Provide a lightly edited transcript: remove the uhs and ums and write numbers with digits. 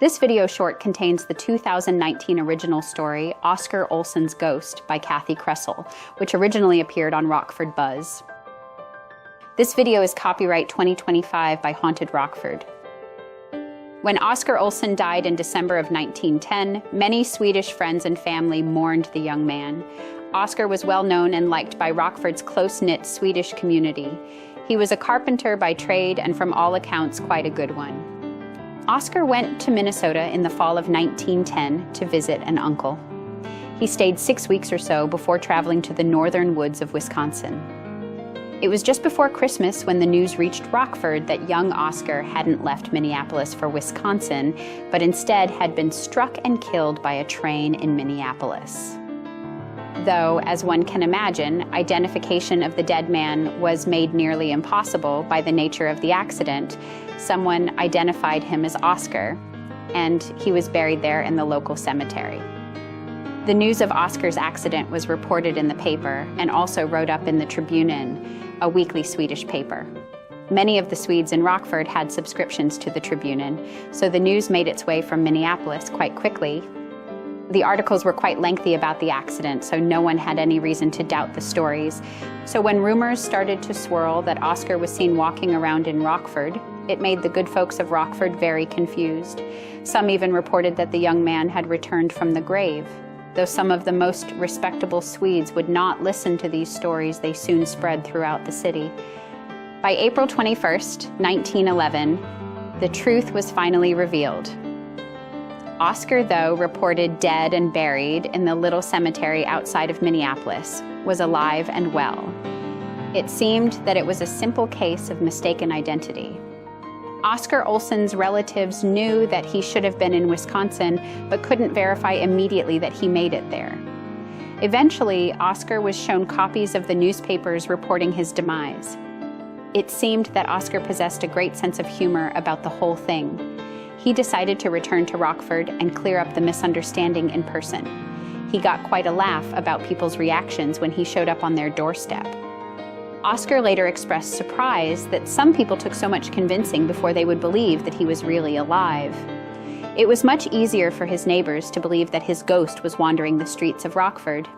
This video short contains the 2019 original story, Oscar Olson's Ghost by Kathy Kressel, which originally appeared on Rockford Buzz. This video is copyright 2025 by Haunted Rockford. When Oscar Olson died in December of 1910, many Swedish friends and family mourned the young man. Oscar was well known and liked by Rockford's close-knit Swedish community. He was a carpenter by trade and from all accounts quite a good one. Oscar went to Minnesota in the fall of 1910 to visit an uncle. He stayed 6 weeks or so before traveling to the northern woods of Wisconsin. It was just before Christmas when the news reached Rockford that young Oscar hadn't left Minneapolis for Wisconsin, but instead had been struck and killed by a train in Minneapolis. Though, as one can imagine, identification of the dead man was made nearly impossible by the nature of the accident, someone identified him as Oscar, and he was buried there in the local cemetery. The news of Oscar's accident was reported in the paper and also wrote up in the Tribunen, a weekly Swedish paper. Many of the Swedes in Rockford had subscriptions to the Tribunen, so the news made its way from Minneapolis quite quickly. The articles were quite lengthy about the accident, so no one had any reason to doubt the stories. So when rumors started to swirl that Oscar was seen walking around in Rockford, it made the good folks of Rockford very confused. Some even reported that the young man had returned from the grave. Though some of the most respectable Swedes would not listen to these stories, they soon spread throughout the city. By April 21st, 1911, the truth was finally revealed. Oscar, though reported dead and buried in the little cemetery outside of Minneapolis, was alive and well. It seemed that it was a simple case of mistaken identity. Oscar Olson's relatives knew that he should have been in Wisconsin, but couldn't verify immediately that he made it there. Eventually, Oscar was shown copies of the newspapers reporting his demise. It seemed that Oscar possessed a great sense of humor about the whole thing. He decided to return to Rockford and clear up the misunderstanding in person. He got quite a laugh about people's reactions when he showed up on their doorstep. Oscar later expressed surprise that some people took so much convincing before they would believe that he was really alive. It was much easier for his neighbors to believe that his ghost was wandering the streets of Rockford.